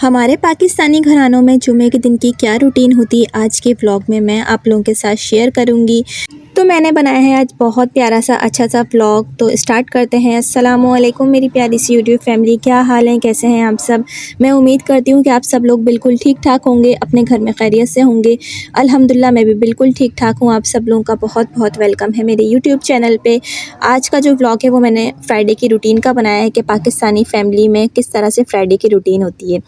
हमारे पाकिस्तानी घरानों में जुमे के दिन की क्या रूटीन होती है, आज के व्लॉग में मैं आप लोगों के साथ शेयर करूंगी। तो मैंने बनाया है आज बहुत प्यारा सा अच्छा सा व्लॉग। तो स्टार्ट करते हैं। अस्सलामुअलैकुम मेरी प्यारी सी यूट्यूब फैमिली, क्या हाल है, कैसे हैं आप सब। मैं उम्मीद करती हूँ कि आप सब लोग बिल्कुल ठीक ठाक होंगे, अपने घर में खैरियत से होंगे। अल्हम्दुलिल्लाह मैं भी बिल्कुल ठीक ठाक हूँ। आप सब लोगों का बहुत बहुत वेलकम है मेरे यूट्यूब चैनल पे। आज का जो व्लॉग है वो मैंने फ्राइडे की रूटीन का बनाया है कि पाकिस्तानी फैमिली में किस तरह से फ्राइडे की रूटीन होती है।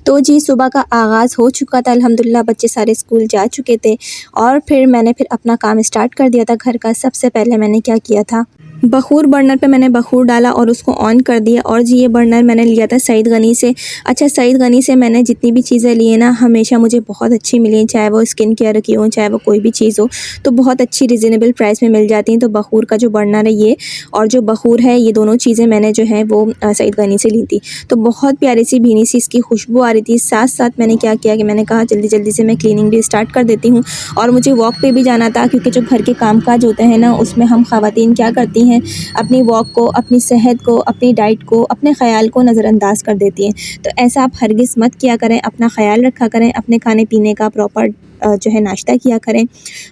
तो जी सुबह का आगाज़ हो चुका था, अल्हम्दुलिल्लाह बच्चे सारे स्कूल जा चुके थे और फिर मैंने अपना काम स्टार्ट कर दिया था घर का। सबसे पहले मैंने क्या किया था, बखूर बर्नर पे मैंने बखूर डाला और उसको ऑन कर दिया। और जी ये बर्नर मैंने लिया था सईद गनी से। अच्छा, सईद गनी से मैंने जितनी भी चीज़ें ली हैं ना, हमेशा मुझे बहुत अच्छी मिली हैं, चाहे वो स्किन केयर की हो, चाहे वो कोई भी चीज़ हो, तो बहुत अच्छी रिजनेबल प्राइस में मिल जाती हैं। तो बखूर का जो बर्नर है ये और जो बखूर है, ये दोनों चीज़ें मैंने जो है वो सईद गनी से ली थी। तो बहुत प्यारी सी भीनी सी इसकी खुशबू आ रही थी। साथ साथ मैंने क्या किया कि मैंने कहा जल्दी जल्दी से मैं क्लीनिंग भी स्टार्ट कर देती हूँ और मुझे वॉक पे भी जाना था, क्योंकि जो घर के कामकाज होते हैं ना, उसमें हम ख़वातीन क्या करती हैं, अपनी वॉक को, अपनी सेहत को, अपनी डाइट को, अपने ख़याल को नज़रअंदाज कर देती हैं। तो ऐसा आप हरगिज़ मत किया करें, अपना ख़याल रखा करें, अपने खाने पीने का प्रॉपर जो है नाश्ता किया करें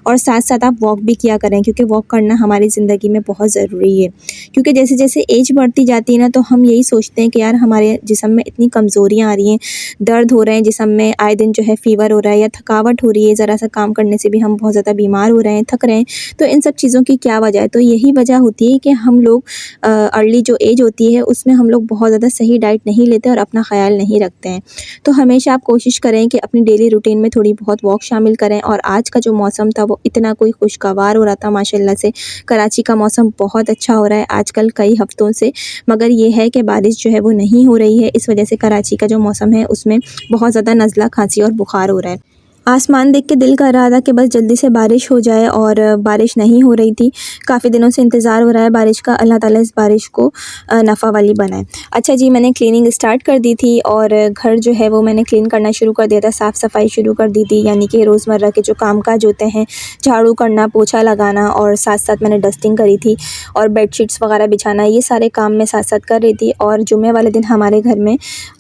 और साथ साथ आप वॉक भी किया करें, क्योंकि वॉक करना हमारी ज़िंदगी में बहुत ज़रूरी है। क्योंकि जैसे जैसे एज बढ़ती जाती है ना, तो हम यही सोचते हैं कि यार हमारे जिस्म में इतनी कमज़ोरियाँ आ रही हैं, दर्द हो रहे हैं जिस्म में, आए दिन जो है फ़ीवर हो रहा है या थकावट हो रही है, ज़रा सा काम करने से भी हम बहुत ज़्यादा बीमार हो रहे हैं, थक रहे हैं। तो इन सब चीज़ों की क्या वजह है? तो यही वजह होती है कि हम लोग अर्ली जो एज होती है उसमें हम लोग बहुत ज़्यादा सही डाइट नहीं लेते और अपना ख़याल नहीं रखते हैं। तो हमेशा आप कोशिश करें कि अपनी डेली रूटीन में थोड़ी बहुत वॉक शामिल करें। और आज का जो मौसम था वो इतना कोई खुशगवार हो रहा था माशाल्लाह से। कराची का मौसम बहुत अच्छा हो रहा है आजकल कई हफ़्तों से, मगर ये है कि बारिश जो है वो नहीं हो रही है। इस वजह से कराची का जो मौसम है उसमें बहुत ज़्यादा नज़ला, खांसी और बुखार हो रहा है। आसमान देख के दिल कर रहा था कि बस जल्दी से बारिश हो जाए, और बारिश नहीं हो रही थी। काफ़ी दिनों से इंतज़ार हो रहा है बारिश का। अल्लाह ताला इस बारिश को नफ़ा वाली बनाए। अच्छा जी, मैंने क्लीनिंग स्टार्ट कर दी थी और घर जो है वो मैंने क्लीन करना शुरू कर दिया था, साफ़ सफाई शुरू कर दी थी। यानी कि रोज़मर्रा के जो कामकाज होते हैं, झाड़ू करना, पोछा लगाना और साथ साथ मैंने डस्टिंग करी थी और बेडशीट्स वगैरह बिछाना, ये सारे काम मैं साथ साथ कर रही थी। और जुम्मे वाले दिन हमारे घर में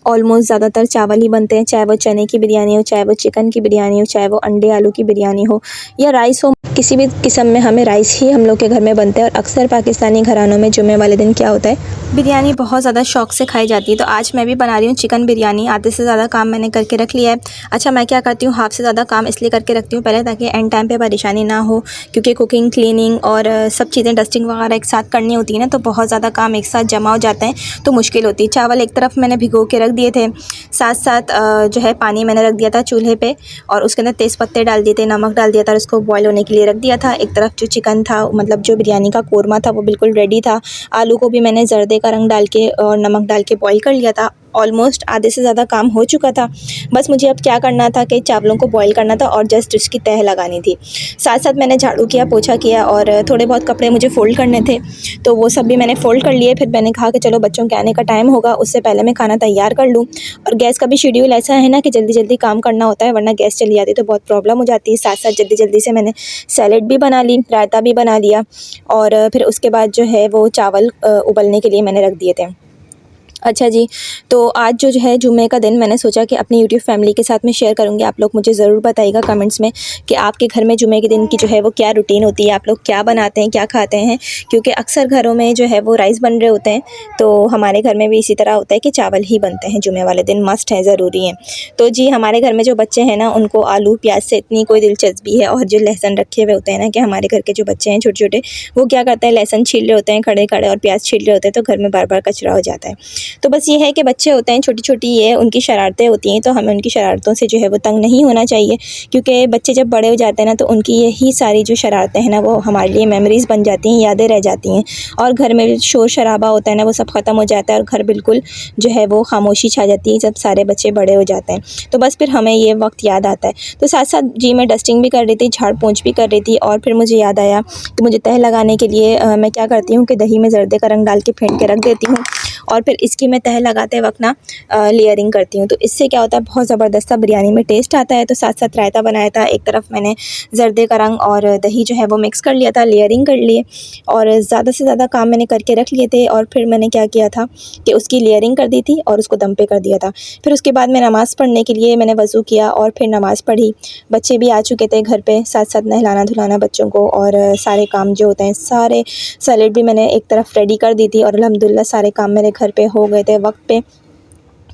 ऑलमोस्ट ज़्यादातर चावल ही बनते हैं, चाहे वो चने की बिरयानी हो, चाहे वो चिकन की बिरयानी हो, चाहे वो अंडे आलू की बिरयानी हो या राइस हो। किसी भी किस्म में हमें राइस ही हम लोग के घर में बनते हैं। और अक्सर पाकिस्तानी घरानों में जुम्मे वाले दिन क्या होता है, बिरयानी बहुत ज़्यादा शौक़ से खाई जाती है। तो आज मैं भी बना रही हूँ चिकन बिरयानी। आधे से ज़्यादा काम मैंने करके रख लिया है। अच्छा, मैं क्या करती हूँ, हाफ़ से ज़्यादा काम इसलिए करके रखती हूँ पहले, ताकि एंड टाइम पे परेशानी ना हो, क्योंकि कुकिंग, क्लीनिंग और सब चीज़ें, डस्टिंग वगैरह एक साथ करनी होती है ना, तो बहुत ज़्यादा काम एक साथ जमा हो जाते हैं तो मुश्किल होती है। चावल एक तरफ मैंने भिगो के रख दिए थे, साथ साथ जो है पानी मैंने रख दिया था चूल्हे पे और उसके अंदर तेज़ पत्ते डाल दिए थे, नमक डाल दिया था और उसको बॉयल होने के लिए रख दिया था। एक तरफ जो चिकन था, मतलब जो बिरयानी का कोरमा था, वो बिल्कुल रेडी था। आलू को भी मैंने जर्दे का रंग डाल के और नमक डाल के बॉयल कर लिया था। ऑलमोस्ट आधे से ज़्यादा काम हो चुका था। बस मुझे अब क्या करना था कि चावलों को बॉईल करना था और जस्ट उसकी तह लगानी थी। साथ साथ मैंने झाड़ू किया, पोछा किया और थोड़े बहुत कपड़े मुझे फ़ोल्ड करने थे, तो वो सब भी मैंने फ़ोल्ड कर लिए। फिर मैंने कहा कि चलो बच्चों के आने का टाइम होगा, उससे पहले मैं खाना तैयार कर लूँ। और गैस का भी शेड्यूल ऐसा है ना कि जल्दी जल्दी काम करना होता है, वरना गैस चली जाती है तो बहुत प्रॉब्लम हो जाती है। साथ साथ जल्दी जल्दी से मैंने सैलेड भी बना ली, रायता भी बना लिया और फिर उसके बाद जो है वो चावल उबलने के लिए मैंने रख दिए थे। अच्छा जी, तो आज जो है जुम्मे का दिन, मैंने सोचा कि अपनी यूट्यूब फैमिली के साथ में शेयर करूँगी। आप लोग मुझे ज़रूर बताइएगा कमेंट्स में कि आपके घर में जुम्मे के दिन की जो है वो क्या रूटीन होती है, आप लोग क्या बनाते हैं, क्या खाते हैं। क्योंकि अक्सर घरों में जो है वो राइस बन रहे होते हैं, तो हमारे घर में भी इसी तरह होता है कि चावल ही बनते हैं जुम्मे वाले दिन, मस्ट है, ज़रूरी है। तो जी हमारे घर में जो बच्चे हैं ना, उनको आलू प्याज से इतनी कोई दिलचस्पी है, और जो लहसुन रखे हुए होते हैं ना, कि हमारे घर के जो बच्चे हैं छोटे छोटे, वो क्या करते हैं, लहसुन छील रहे होते हैं खड़े खड़े और प्याज छील रहे होते हैं, तो घर में बार बार कचरा हो जाता है। तो बस ये है कि बच्चे होते हैं छोटी छोटी, ये उनकी शरारतें होती हैं, तो हमें उनकी शरारतों से जो है वो तंग नहीं होना चाहिए। क्योंकि बच्चे जब बड़े हो जाते हैं ना, तो उनकी यही सारी जो शरारतें हैं ना, वो हमारे लिए मेमोरीज़ बन जाती हैं, यादें रह जाती हैं। और घर में शोर शराबा होता है ना, वो सब ख़त्म हो जाता है और घर बिल्कुल जो है वो खामोशी छा जाती है जब सारे बच्चे बड़े हो जाते हैं। तो बस फिर हमें ये वक्त याद आता है। तो साथ साथ जी मैं डस्टिंग भी कर रही थी, झाड़ पोंछ भी कर रही थी, और फिर मुझे याद आया कि मुझे तह लगाने के लिए मैं क्या करती हूँ कि दही में जर्दे का रंग डाल के फेंट के रख देती हूँ और फिर इसके उसकी मैं तह लगाते वक्त ना लेयरिंग करती हूँ। तो इससे क्या होता है, बहुत ज़बरदस्त सा बिरयानी में टेस्ट आता है। तो साथ साथ रायता बनाया था, एक तरफ मैंने ज़र्दे का रंग और दही जो है वो मिक्स कर लिया था, लेयरिंग कर लिए और ज़्यादा से ज़्यादा काम मैंने करके रख लिए थे। और फिर मैंने क्या किया था कि उसकी लेयरिंग कर दी थी और उसको दम पे कर दिया था। फिर उसके बाद मैं नमाज़ पढ़ने के लिए मैंने वज़ू किया और फिर नमाज़ पढ़ी। बच्चे भी आ चुके थे घर पे, साथ साथ नहलाना धुलाना बच्चों को और सारे काम जो होते हैं, सारे सैलेड भी मैंने एक तरफ रेडी कर दी थी और अल्हम्दुलिल्लाह सारे काम मेरे घर पे हो गए थे वक्त पे।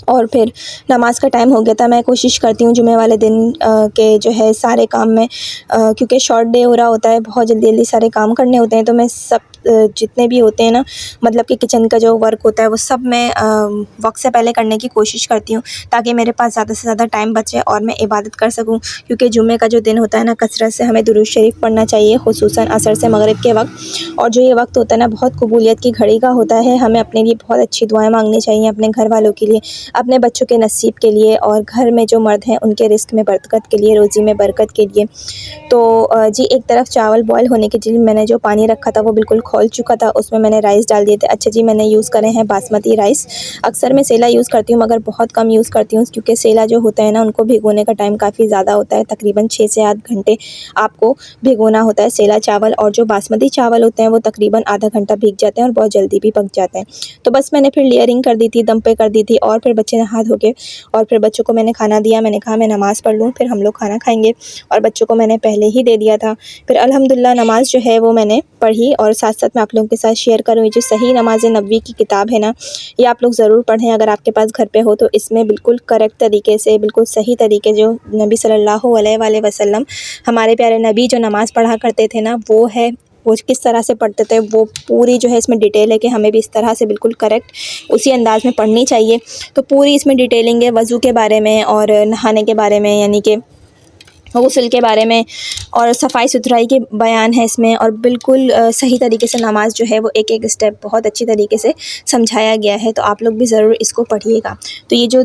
और फिर नमाज़ का टाइम हो गया था। मैं कोशिश करती हूँ जुमे वाले दिन के जो है सारे काम में, क्योंकि शॉर्ट डे हो रहा होता है, बहुत जल्दी सारे काम करने होते हैं, तो मैं सब जितने भी होते हैं ना, मतलब कि किचन का जो वर्क होता है वो सब मैं वक्त से पहले करने की कोशिश करती हूँ, ताकि मेरे पास ज़्यादा से ज़्यादा टाइम बचे और मैं इबादत कर सकूँ। क्योंकि जुमे का जो दिन होता है ना, कसरत से हमें दुरूद शरीफ पढ़ना चाहिए, खुसूसन असर से मगरिब के वक्त। और जो ये वक्त होता है ना, बहुत कबूलियत की घड़ी का होता है। हमें अपने लिए बहुत अच्छी दुआएं मांगनी चाहिए, अपने घर वालों के लिए, अपने बच्चों के नसीब के लिए और घर में जो मर्द हैं उनके रिस्क में बरकत के लिए, रोज़ी में बरकत के लिए। तो जी, एक तरफ चावल बॉयल होने के लिए मैंने जो पानी रखा था वो बिल्कुल खौल चुका था, उसमें मैंने राइस डाल दिए थे। अच्छा जी, मैंने यूज़ करे हैं बासमती राइस। अक्सर मैं सेला यूज़ करती हूँ, मगर बहुत कम यूज़ करती हूँ, क्योंकि सेला जो होता है ना, उनको भिगोने का टाइम काफ़ी ज़्यादा होता है, तकरीबन 6 से 8 घंटे आपको भिगोना होता है सेला चावल। और जो बासमती चावल होते हैं वो तकरीबन आधा घंटा भीग जाते हैं और बहुत जल्दी भी पक जाते हैं। तो बस मैंने फिर लेयरिंग कर दी थी, दम पे कर दी थी और फिर बच्चे नहा धो के और फिर बच्चों को मैंने खाना दिया। मैंने कहा मैं नमाज़ पढ़ लूँ, फिर हम लोग खाना खाएँगे, और बच्चों को मैंने पहले ही दे दिया था। फिर अल्हम्दुलिल्लाह नमाज़ जो है वो मैंने पढ़ी और साथ साथ मैं आप लोगों के साथ शेयर करूँ, ये जो सही नमाज़ नबवी की किताब है ना, ये आप लोग ज़रूर पढ़ें अगर आपके पास घर पे हो तो। इसमें बिल्कुल करेक्ट तरीके से, बिल्कुल सही तरीके जो नबी सल्लल्लाहु अलैहि वसल्लम, हमारे प्यारे नबी जो नमाज़ पढ़ा करते थे ना, वो है, वो किस तरह से पढ़ते थे, वो पूरी जो है इसमें डिटेल है कि हमें भी इस तरह से बिल्कुल करेक्ट उसी अंदाज़ में पढ़नी चाहिए। तो पूरी इसमें डिटेलिंग है वज़ू के बारे में और नहाने के बारे में, यानी कि गुस्ल के बारे में, और सफाई सुथराई के बयान है इसमें, और बिल्कुल सही तरीके से नमाज जो है वो एक एक स्टेप बहुत अच्छी तरीके से समझाया गया है। तो आप लोग भी ज़रूर इसको पढ़िएगा। तो ये जो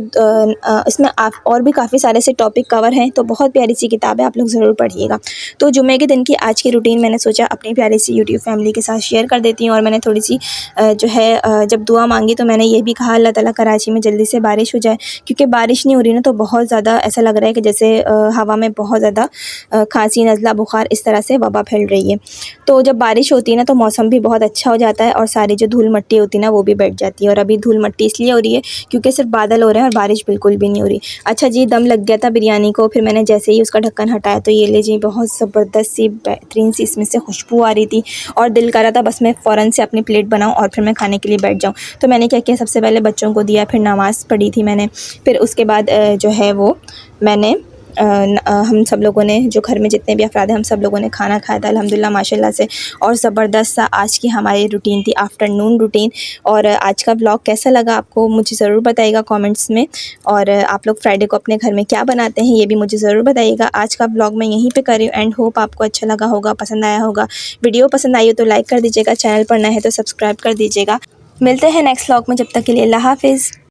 इसमें आप और भी काफ़ी सारे से टॉपिक कवर हैं, तो बहुत प्यारी सी किताब है, आप लोग ज़रूर पढ़िएगा। तो जुमे के दिन की आज की रूटीन मैंने सोचा अपनी प्यारी सी यूट्यूब फैमिली के साथ शेयर कर देती हूँ। और मैंने थोड़ी सी जो है जब दुआ मांगी तो मैंने ये भी कहा अल्लाह ताला कराची में जल्दी से बारिश हो जाए, क्योंकि बारिश नहीं हो रही ना, तो बहुत ज़्यादा ऐसा लग रहा है कि जैसे हवा में बहुत ज़्यादा खांसी, नज़ला, बुखार, इस तरह से वबा फैल रही है। तो जब बारिश होती है ना, तो मौसम भी बहुत अच्छा हो जाता है और सारी जो धूल मिट्टी होती है ना, वो भी बैठ जाती है। और अभी धूल मिट्टी इसलिए हो रही है क्योंकि सिर्फ बादल हो रहे हैं और बारिश बिल्कुल भी नहीं हो रही। अच्छा जी, दम लग गया था बिरयानी को, फिर मैंने जैसे ही उसका ढक्कन हटाया तो ये ले जी, बहुत ज़बरदस्त सी बेहतरीन सी इसमें से खुशबू आ रही थी और दिल कर रहा था बस मैं फ़ौरन से अपनी प्लेट बनाऊँ और फिर मैं खाने के लिए बैठ जाऊँ। तो मैंने क्या किया, सबसे पहले बच्चों को दिया, फिर नमाज़ पढ़ी थी मैंने, फिर उसके बाद जो है वो मैंने हम सब लोगों ने, जो घर में जितने भी अफराद हैं, हम सब लोगों ने खाना खाया था अल्हम्दुलिल्लाह माशाल्लाह से। और ज़बरदस्त सा आज की हमारी रूटीन थी, आफ्टरनून रूटीन। और आज का व्लॉग कैसा लगा आपको मुझे ज़रूर बताइएगा कमेंट्स में। और आप लोग फ्राइडे को अपने घर में क्या बनाते हैं ये भी मुझे ज़रूर बताइएगा। आज का व्लॉग मैं यहीं पे कर रही हूँ एंड होप आपको अच्छा लगा होगा, पसंद आया होगा। वीडियो पसंद आई हो तो लाइक कर दीजिएगा, चैनल पर नए हैं तो सब्सक्राइब कर दीजिएगा। मिलते हैं नेक्स्ट व्लॉग में, जब तक के लिए अल्लाह हाफ़िज़।